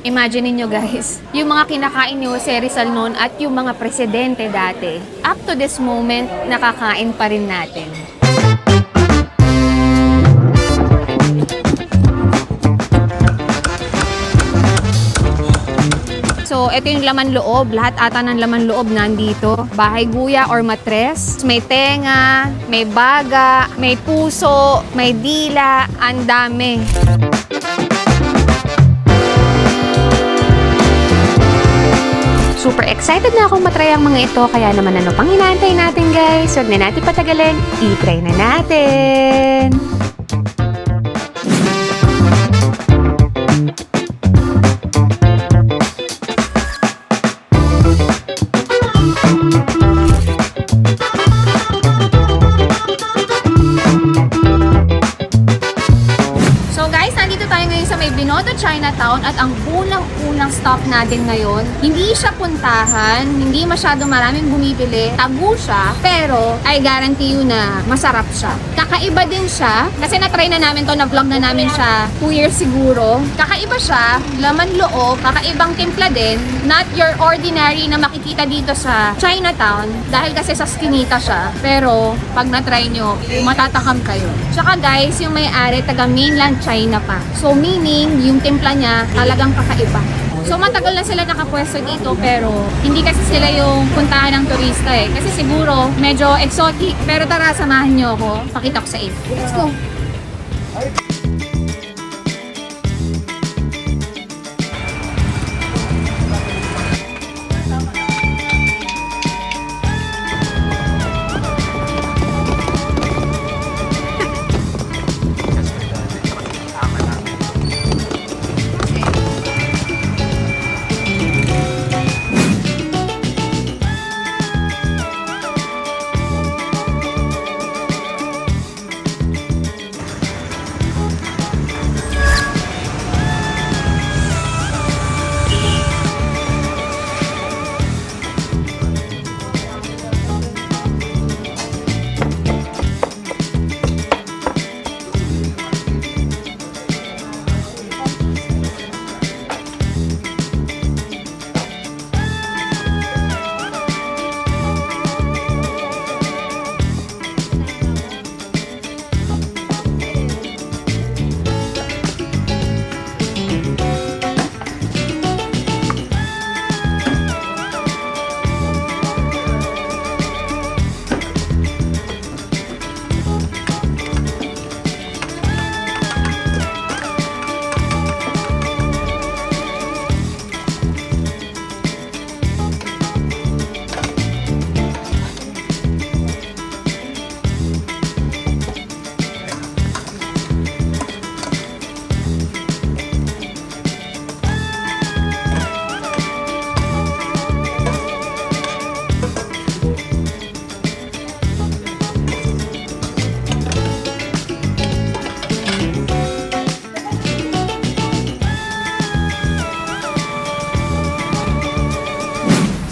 Imagine niyo guys, yung mga kinakain ni Jose Rizal noon at yung mga presidente dati, up to this moment, nakakain pa rin natin. So, ito yung laman loob. Lahat ata ng laman loob nandito. Bahay guya or matres. May tenga, may baga, may puso, may dila. Ang dami. Super excited na akong matry ang mga ito. Kaya naman ano pang inaantay natin guys. Huwag na natin patagalin. I-try na natin. Binondo Chinatown at ang unang stop natin ngayon, hindi siya puntahan, hindi masyado maraming bumibili, tabu siya, pero I guarantee you na masarap siya. Kakaiba din siya, kasi na-try na namin to, na-vlog na namin siya 2 years siguro. Kakaiba siya, laman loob, kakaibang timpla din, not your ordinary na makikita dito sa Chinatown, dahil kasi sa skinita siya, pero pag na-try nyo, matatakam kayo. Tsaka guys, yung may-ari, taga mainland China pa. So meaning, yung timpla niya talagang kakaiba. So matagal na sila nakapwesto dito pero hindi kasi sila yung puntahan ng turista eh. Kasi siguro medyo exotic. Pero tara, samahan nyo ako. Pakita ko sa inyo. Let's go!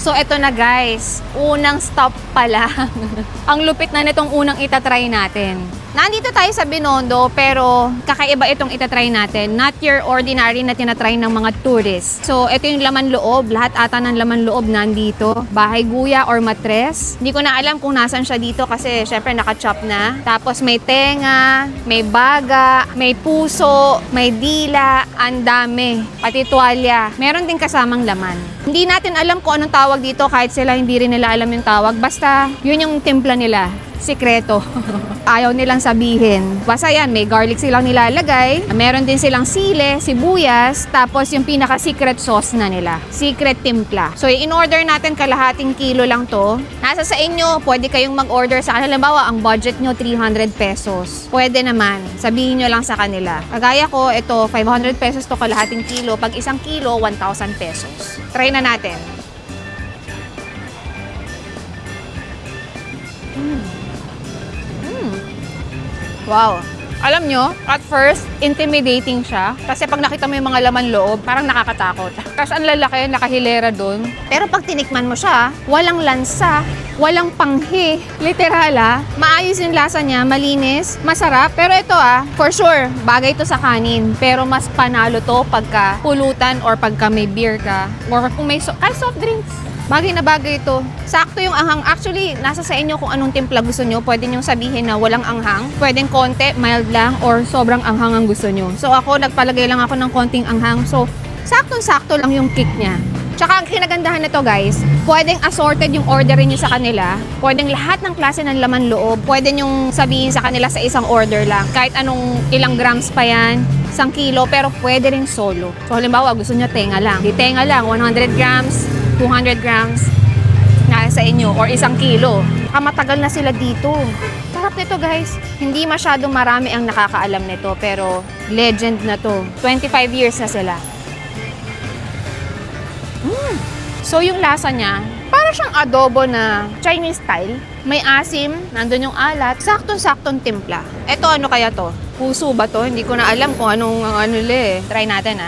So, eto na guys. Unang stop pa lang. Ang lupit na nitong unang itatry natin. Nandito tayo sa Binondo, pero kakaiba itong itatry natin. Not your ordinary na tinatry ng mga tourists. So, ito yung laman loob. Lahat ata ng laman loob nandito. Bahay guya or matres. Hindi ko na alam kung nasan siya dito kasi syempre naka-chop na. Tapos may tenga, may baga, may puso, may dila. Ang dami. Pati tuwalya. Meron din kasamang laman. Hindi natin alam kung anong tawag dito kahit sila hindi rin nila alam yung tawag. Basta yun yung timpla nila. Sikreto. Ayaw nilang sabihin. Basta yan, may garlic silang nilalagay. Meron din silang sile, sibuyas, tapos yung pinaka-secret sauce na nila. Secret timpla. So, in-order natin kalahating kilo lang to. Nasa sa inyo, pwede kayong mag-order sa kanila. Halimbawa, ang budget nyo, 300 pesos. Pwede naman. Sabihin nyo lang sa kanila. Kagaya ko, ito, 500 pesos to kalahating kilo. Pag isang kilo, 1,000 pesos. Try na natin. Wow. Alam nyo, at first, intimidating siya. Kasi pag nakita mo yung mga laman loob, parang nakakatakot. Kasi ang lalaki, nakahilera dun. Pero pag tinikman mo siya, walang lansa. walang panghi. Literal maayos yung lasa niya, malinis, masarap. Pero ito for sure, bagay to sa kanin. Pero mas panalo to pagka pulutan or pagka may beer ka. Or kung may soft drinks. Bagay na bagay ito. Sakto yung anghang. Actually, nasa sa inyo kung anong timpla gusto nyo. Pwede nyo sabihin na walang anghang. Pwedeng konti, mild lang, or sobrang anghang ang gusto nyo. So ako, nagpalagay lang ako ng konting anghang. So, saktong-sakto lang yung kick niya. Tsaka ang kinagandahan nito guys, pwedeng assorted yung orderin nyo sa kanila. Pwedeng lahat ng klase ng laman loob. Pwede nyong sabihin sa kanila sa isang order lang. Kahit anong ilang grams pa yan, 1 kilo, pero pwede rin solo. So halimbawa, gusto nyo tenga lang. Di tenga lang, 100 grams, 200 grams, nasa inyo, or 1 kilo. Matagal na sila dito. Sarap nito guys. Hindi masyadong marami ang nakakaalam nito, pero legend na to. 25 years na sila. So yung lasa niya, para siyang adobo na Chinese style. May asim, nandun yung alat, saktong-saktong timpla. Eto ano kaya to? Puso ba to? Hindi ko na alam kung anong Try natin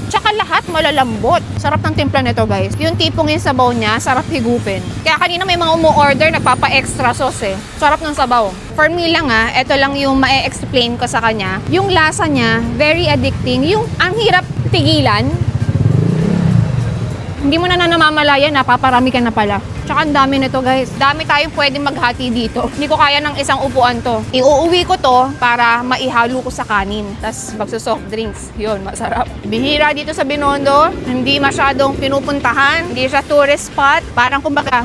Tsaka lahat malalambot. Sarap ng timpla nito guys. Yung tipong yung sabaw niya, sarap higupin. Kaya kanina may mga umu-order, nagpapa-extra sauce Sarap ng sabaw. For me lang ito lang yung ma-explain ko sa kanya. Yung lasa niya, very addicting. Yung ang hirap tigilan. Hindi mo na namamalayan, paparami ka na pala. Tsaka ang dami nito guys. Dami tayong pwedeng maghati dito. Hindi ko kaya ng isang upuan to. Iuuwi ko to para maihalo ko sa kanin. Tapos magsusoft drinks. Yun, masarap. Bihira dito sa Binondo. Hindi masyadong pinupuntahan. Hindi siya tourist spot. Parang kumbaga,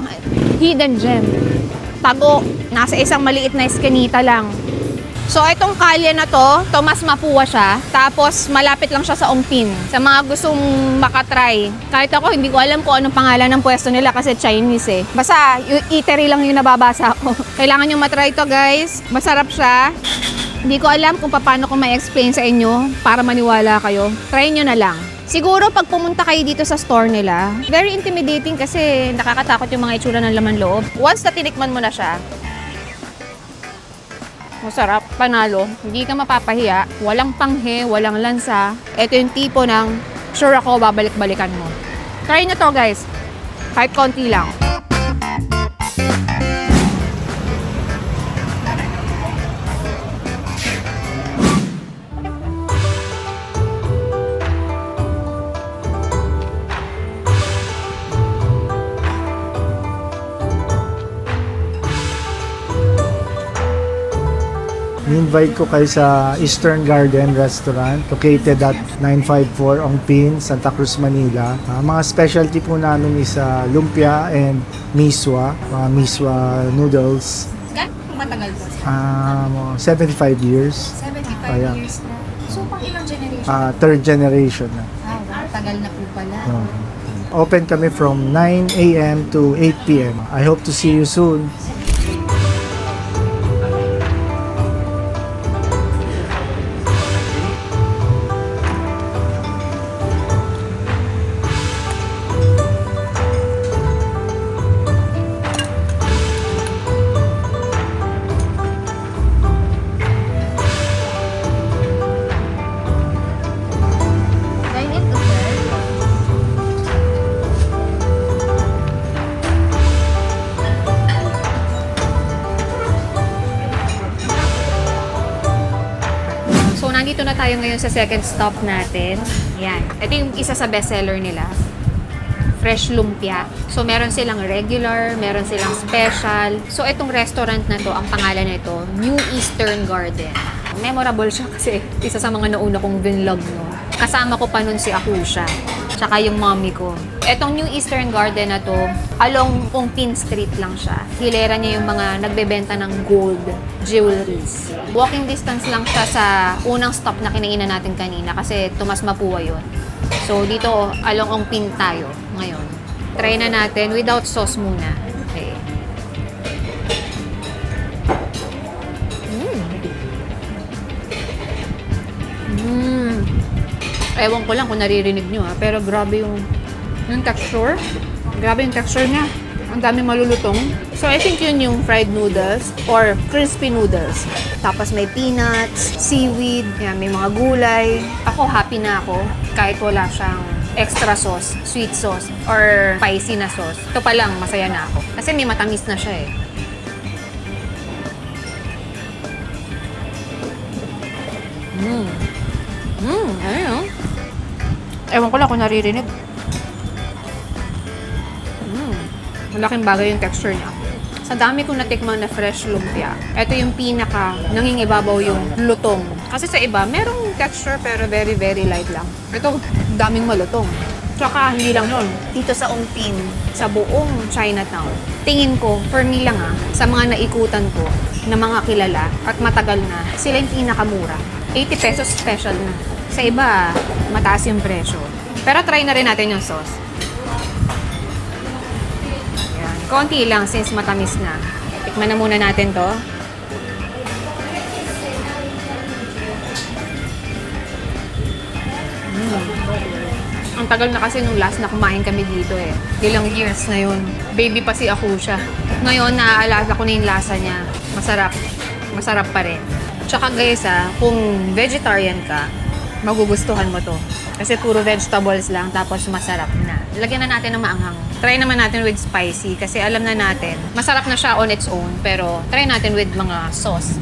hidden gem. Tago. Nasa isang maliit na eskinita lang. So, itong kalye na to, Tomas Mapua siya. Tapos, malapit lang siya sa Ongpin. Sa mga gustong makatry. Kahit ako, hindi ko alam kung anong pangalan ng pwesto nila kasi Chinese Basta, eatery lang yung nababasa ko. Kailangan nyo matry to guys. Masarap siya. Hindi ko alam kung paano ko ma-explain sa inyo para maniwala kayo. Try nyo na lang. Siguro, pag pumunta kayo dito sa store nila, very intimidating kasi nakakatakot yung mga itsura ng laman loob. Once na tinikman mo na siya, masarap, panalo. Hindi ka mapapahiya. Walang panghe, walang lansa. Ito yung tipo ng sure ako babalik-balikan mo. Try nyo to guys. Kahit konti lang. I-invite ko kayo sa Eastern Garden Restaurant located at 954 Ongpin, Santa Cruz, Manila. Mga specialty po namin is lumpia and miswa, mga miswa noodles. Gano'ng matagal po? 75 years. 75 years na. So, pang ilang generation? Third generation na. Tagal na po pala. Open kami from 9 a.m. to 8 p.m. I hope to see you soon. Nandito na tayo ngayon sa second stop natin. Yan. Ito yung isa sa bestseller nila. Fresh lumpia. So, meron silang regular, meron silang special. So, itong restaurant na to, ang pangalan nito, New Eastern Garden. Memorable siya kasi isa sa mga nauna kong vlog, no? Kasama ko pa nun si Akusha. Tsaka yung mommy ko. Etong New Eastern Garden na to, along Ongpin Street lang siya. Hilera niya yung mga nagbebenta ng gold jewelries. Walking distance lang siya sa unang stop na kinainan natin kanina kasi Tomas Mapua yun. So dito, along Ongpin tayo ngayon. Try na natin without sauce muna. Okay. Ewan ko lang kung naririnig nyo pero grabe yung texture. Grabe yung texture niya. Ang dami malulutong. So I think yun yung fried noodles or crispy noodles. Tapos may peanuts, seaweed, yan, may mga gulay. Ako happy na ako kahit wala siyang extra sauce, sweet sauce, or spicy na sauce. Ito pa lang, masaya na ako. Kasi may matamis na siya eh. Ayun. Ewan ko lang kung naririnig. Malaking bagay yung texture niya. Sa dami kong natikman na fresh lumpia, ito yung pinaka nangingibabaw yung lutong. Kasi sa iba, merong texture pero very, very light lang. Ito, daming malutong. Tsaka, hindi lang yun. Dito sa Ongpin, sa buong Chinatown, tingin ko, for me lang sa mga naikutan ko na mga kilala at matagal na, sila yung pinakamura. 80 pesos special na. Sa iba, mataas yung presyo. Pero try na rin natin yung sauce. Yan. Konti lang since matamis na. Tikman na muna natin to. Ang tagal na kasi nung last na kumain kami dito eh. Ilang years na yun. Baby pa si Akusha. Ngayon, naaalala ko na yung lasa niya. Masarap. Masarap pa rin. Tsaka guys kung vegetarian ka, magugustuhan mo to. Kasi puro vegetables lang, tapos masarap na. Lagyan na natin ng maanghang. Try naman natin with spicy, kasi alam na natin, masarap na siya on its own, pero try natin with mga sauce.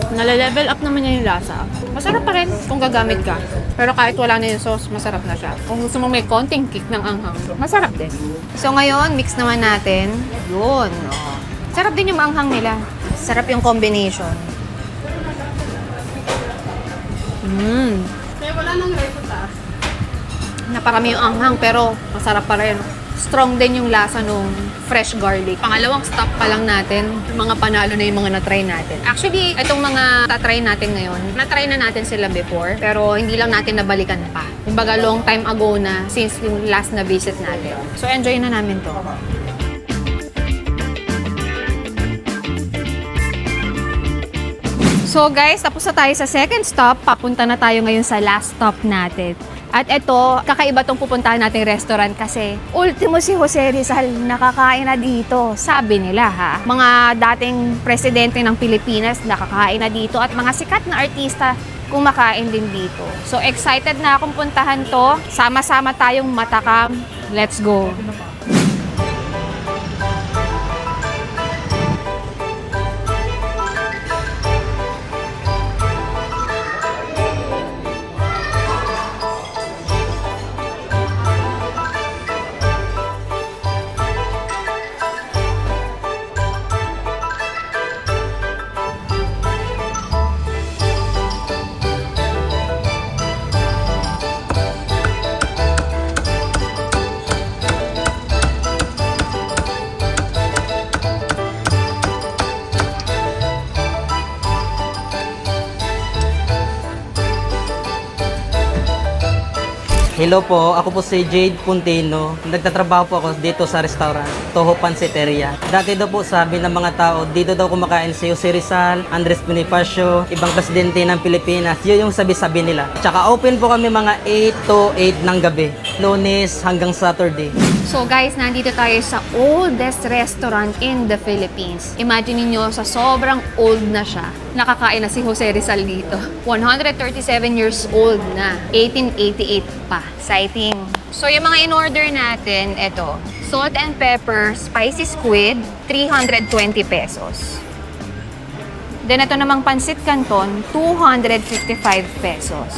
Nale-level up naman niya yung lasa. Masarap pa rin kung gagamit ka. Pero kahit wala na yung sauce, masarap na siya. Kung gusto mo may konting kick ng anghang, masarap din. So ngayon, mix naman natin. Yun. Oh. Sarap din yung anghang nila. Sarap yung combination. Kaya wala nang rice sa taas. Naparami yung anghang pero masarap pa rin. Strong din yung lasa nung fresh garlic. Pangalawang stop pa lang natin, mga panalo na yung mga na-try natin. Actually, itong mga na-try natin ngayon, na-try na natin sila before, pero hindi lang natin nabalikan pa. Kumbaga, long time ago na since yung last na visit natin. So, enjoy na namin to. So guys, tapos na tayo sa second stop. Papunta na tayo ngayon sa last stop natin. At ito, kakaiba tong pupuntahan nating restaurant kasi ultimo si Jose Rizal nakakain na dito. Sabi nila mga dating presidente ng Pilipinas nakakain na dito at mga sikat na artista kumakain din dito. So excited na akong puntahan to. Sama-sama tayong matakam. Let's go! Hello po, ako po si Jade Puntino. Nagtatrabaho po ako dito sa restaurant, Toho Pansiteria. Dati daw po sabi ng mga tao, dito daw kumakain si Jose Rizal, Andres Bonifacio, ibang presidente ng Pilipinas. Yun yung sabi-sabi nila. Tsaka open po kami mga 8 to 8 ng gabi, Lunes hanggang Saturday. So guys, nandito tayo sa oldest restaurant in the Philippines. Imagine niyo sa sobrang old na siya, nakakain na si Jose Rizal dito. 137 years old na. 1888 pa. Exciting. So yung mga in-order natin, ito. Salt and pepper, spicy squid, 320 pesos. Then ito namang pansit canton, 255 pesos.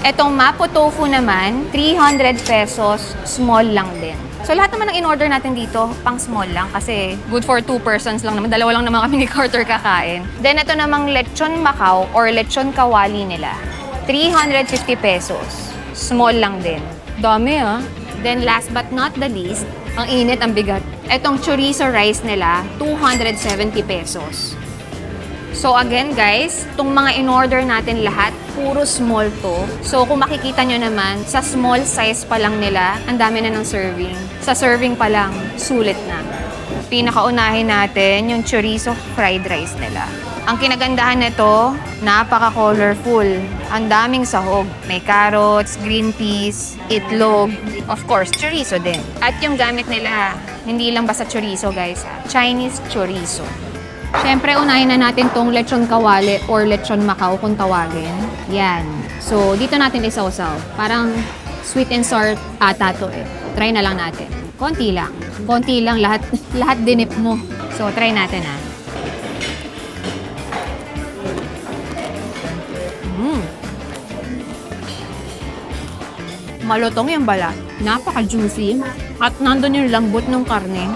Etong mapo tofu naman, 300 pesos, small lang din. So lahat naman ng in-order natin dito, pang small lang kasi good for 2 persons lang naman. Dalawa lang naman kami ni Carter kakain. Then ito namang lechon Macau or lechon kawali nila, 350 pesos. Small lang din. Dami Then last but not the least, ang init, ang bigat. Etong chorizo rice nila, 270 pesos. So again guys, itong mga in-order natin lahat, puro small to. So kung makikita nyo naman, sa small size pa lang nila, ang dami na ng serving. Sa serving pa lang, sulit na. Pinakaunahin natin yung chorizo fried rice nila. Ang kinagandahan nito, napaka-colorful. Ang daming sahog. May carrots, green peas, itlog, of course, chorizo din. At yung gamit nila, hindi lang basta chorizo guys, Chinese chorizo. Siyempre, unahin na natin tong lechon kawali or lechon Macau kung tawagin. Yan. So, dito natin isawsaw. Parang sweet and sour ata to eh. Try na lang natin. Konti lang. Konti lang lahat, lahat dinip mo. So, try natin ah. Malutong yung balat. Napaka-juicy. At nandun yung lambot ng karne.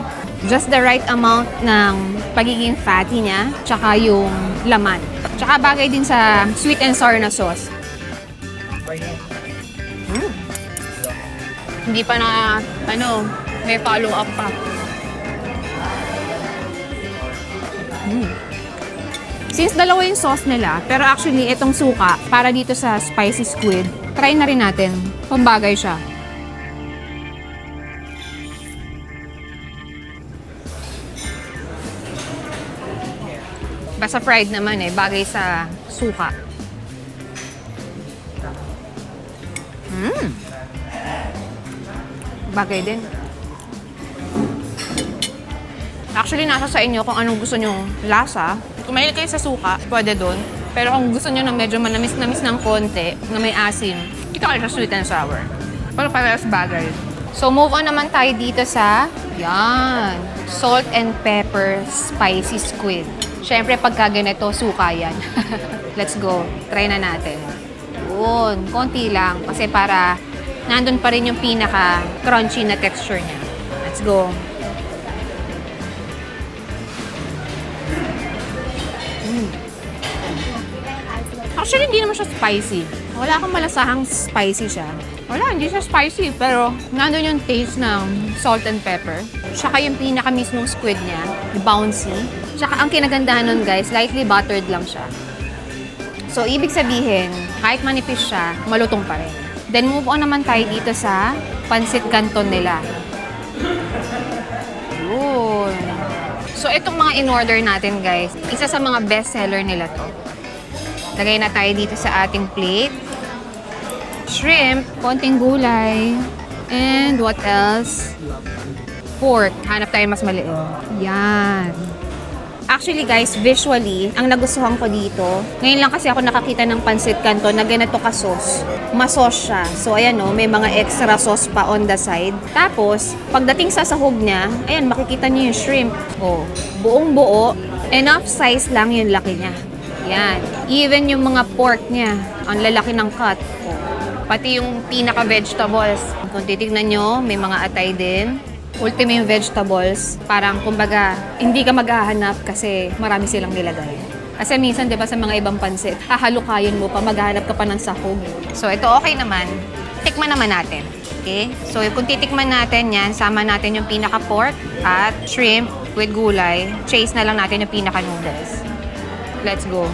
Just the right amount ng pagiging fatty niya, tsaka yung laman. Tsaka bagay din sa sweet and sour na sauce. Hindi pa na, may follow up pa. Since dalawa yung sauce nila, pero actually itong suka, para dito sa spicy squid, try na rin natin. Pambagay siya. Basta fried naman eh, bagay sa suka. Bagay din. Actually, nasa sa inyo kung anong gusto nyong lasa. Kung mahilig kayo sa suka, pwede doon. Pero kung gusto nyo na medyo manamis-namis ng konti, na may asim, dito kayo sa sweet and sour. Pero parehas bagay. So, move on naman tayo dito sa, yan, salt and pepper spicy squid. Siyempre, pagka ganito, suka yan. Let's go. Try na natin. Yun, konti lang. Kasi para nandun pa rin yung pinaka-crunchy na texture niya. Let's go. Actually, hindi naman siya spicy. Wala akong malasahang spicy siya. Wala, hindi siya spicy. Pero nandun yung taste ng salt and pepper. Tsaka yung pinaka mismong squid niya, bouncy. Tsaka ang kinagandahan nun guys, lightly buttered lang siya. So, ibig sabihin, kahit manipis siya, malutong pa rin. Then, move on naman tayo dito sa pancit canton nila. Yun. So, itong mga in-order natin guys, isa sa mga best seller nila to. Lagay na tayo dito sa ating plate. Shrimp, konting gulay, and what else? Pork. Hanap tayo mas maliit. Yan. Actually guys, visually, ang nagustuhan ko dito, ngayon lang kasi ako nakakita ng pancit canton na ganito ka-sauce. Masos siya. So ayan o, may mga extra sauce pa on the side. Tapos, pagdating sa sahog niya, ayan, makikita niyo yung shrimp. O, buong buo, enough size lang yung laki niya. Yan. Even yung mga pork niya, ang lalaki ng cut. O, pati yung pinaka-vegetables. Kung titignan nyo, may mga atay din. Ultimate vegetables, parang kumbaga, hindi ka maghahanap kasi marami silang nilagay. Kasi minsan, di ba, sa mga ibang pansit, hahalukayin mo pa, maghahanap ka pa ng sahog. So, ito okay naman. Tikman naman natin. Okay? So, kung titikman natin yan, sama natin yung pinaka-pork at shrimp with gulay. Chase na lang natin yung pinaka-noodles. Let's go.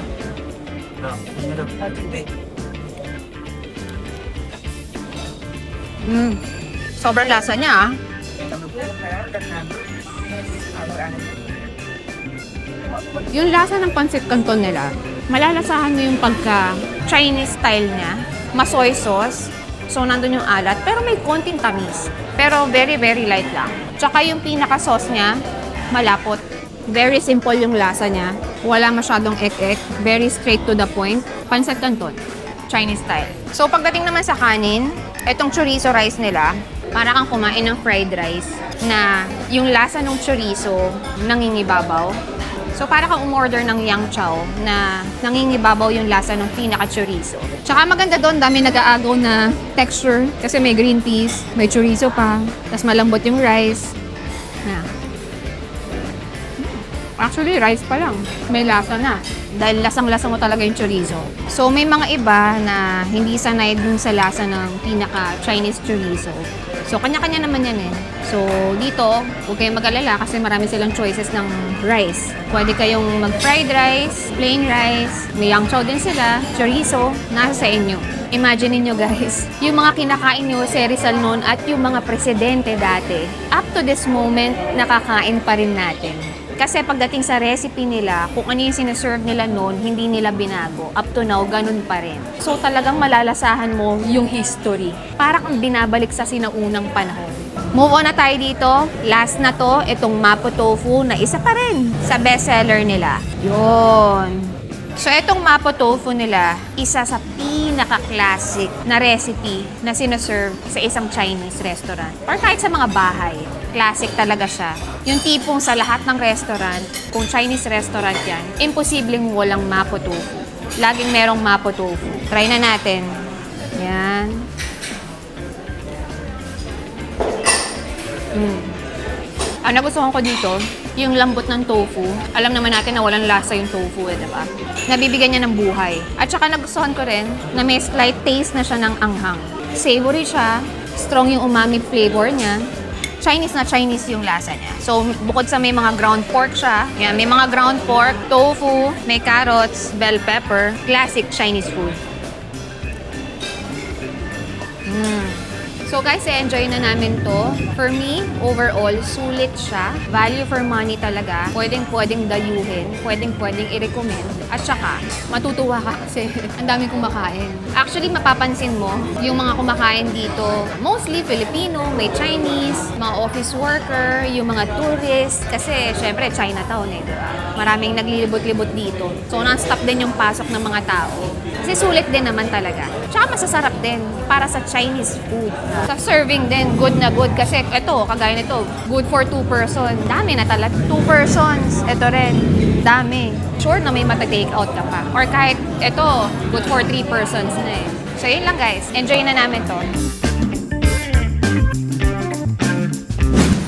Sobrang lasa niya ah. Yung lasa ng pancit canton nila, malalasahan mo yung pagka Chinese style niya, masoy sauce, so nandun yung alat, pero may konting tamis. Pero very, very light lang. Tsaka yung pinaka-sauce niya, malapot. Very simple yung lasa niya. Wala masyadong ek-ek. Very straight to the point. Pancit canton. Chinese style. So, pagdating naman sa kanin, etong chorizo rice nila, para kang kumain ng fried rice na yung lasa ng chorizo nangingibabaw. So, para kang umorder ng yang chow na nangingibabaw yung lasa ng pinaka-chorizo. Tsaka maganda doon, dami nag-aagaw na texture kasi may green peas, may chorizo pa, tapos malambot yung rice. Na. Actually, rice pa lang. May lasa na. Dahil lasang-lasa mo talaga yung chorizo. So, may mga iba na hindi sanay dun sa lasa ng pinaka-Chinese chorizo. So, kanya-kanya naman yan eh. So, dito, huwag kayong mag-alala kasi marami silang choices ng rice. Pwede kayong mag-fried rice, plain rice, may yang chow din sila, chorizo, nasa sa inyo. Imagine niyo guys, yung mga kinakain nyo si Rizal noon at yung mga presidente dati, up to this moment, nakakain pa rin natin. Kasi pagdating sa recipe nila, kung ano yung sinaserve nila noon, hindi nila binago. Up to now, ganun pa rin. So talagang malalasahan mo yung history. Para kang binabalik sa sinaunang panahon. Move on na tayo dito. Last na to, itong Mapo Tofu na isa pa rin sa bestseller nila. Yun. So, itong Mapo Tofu nila, isa sa pinaka-classic na recipe na sinaserve sa isang Chinese restaurant or kahit sa mga bahay. Classic talaga siya. Yung tipong sa lahat ng restaurant, kung Chinese restaurant yan, imposibleng walang Mapo Tofu. Laging merong Mapo Tofu. Try na natin. Yan. Ang nagustuhan ko dito, yung lambot ng tofu. Alam naman natin na walang lasa yung tofu, diba? Nabibigyan niya ng buhay. At saka nagustuhan ko rin na may slight taste na siya ng anghang. Savory siya, strong yung umami flavor niya. Chinese na Chinese yung lasa niya. So, bukod sa may mga ground pork siya, yan, may mga ground pork, tofu, may carrots, bell pepper, classic Chinese food. So guys, enjoy na namin to. For me, overall, sulit siya. Value for money talaga. Pwedeng dayuhin. Pwedeng i-recommend. At saka, matutuwa ka kasi ang daming kumakain. Actually, mapapansin mo, yung mga kumakain dito, mostly Filipino, may Chinese, mga office worker, yung mga tourists. Kasi, syempre, Chinatown eh, di ba? Maraming naglilibot-libot dito. So, non-stop din yung pasok ng mga tao. Kasi sulit din naman talaga. Tsaka masasarap din para sa Chinese food. Sa serving din, good na good. Kasi ito, kagaya nito, good for 2 person. Dami na talaga. 2 persons. Ito rin. Dami. Sure na may mata-take out ka pa. Or kahit ito, good for 3 persons na eh. So yun lang guys. Enjoy na namin to.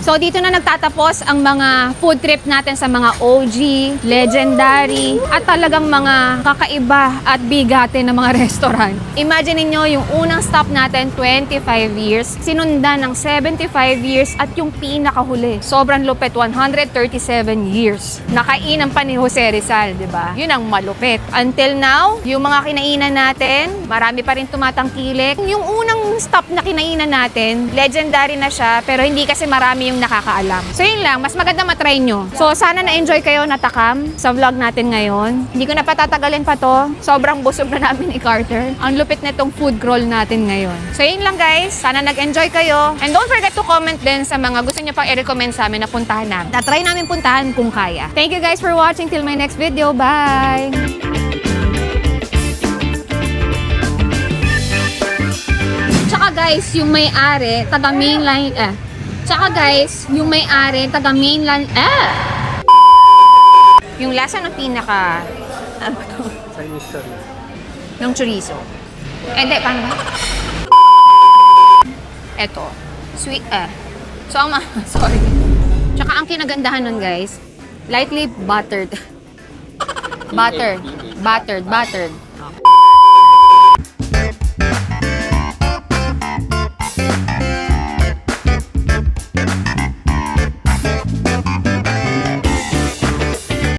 So dito na nagtatapos ang mga food trip natin sa mga OG, legendary, at talagang mga kakaiba at bigate na mga restaurant. Imagine niyo yung unang stop natin, 25 years, sinundan ng 75 years at yung pinakahuli, sobrang lupit, 137 years. Nakainan pa ni Jose Rizal, di ba? Yun ang malupit. Until now, yung mga kinainan natin, marami pa rin tumatangkilik. Yung unang stop na kinainan natin, legendary na siya, pero hindi kasi marami yung nakakaalam. So yun lang, mas maganda matry nyo. So sana na-enjoy kayo natakam sa vlog natin ngayon. Hindi ko na patatagalin pa to. Sobrang busog na namin ni Carter. Ang lupit na itong food crawl natin ngayon. So yun lang guys, sana nag-enjoy kayo. And don't forget to comment din sa mga gusto nyo pang i-recommend sa amin na puntahan namin. Tatry namin puntahan kung kaya. Thank you guys for watching. Till my next video. Bye! Tsaka guys, yung may-ari, taga mainline, Tsaka guys, yung may-ari, taga mainland, yung lasa ng pinaka, ano ba to? Chinese chorizo. Yung chorizo. Hindi, paano ba? Eto, sweet, So, sorry. Tsaka ang kinagandahan nun guys, lightly buttered. Buttered.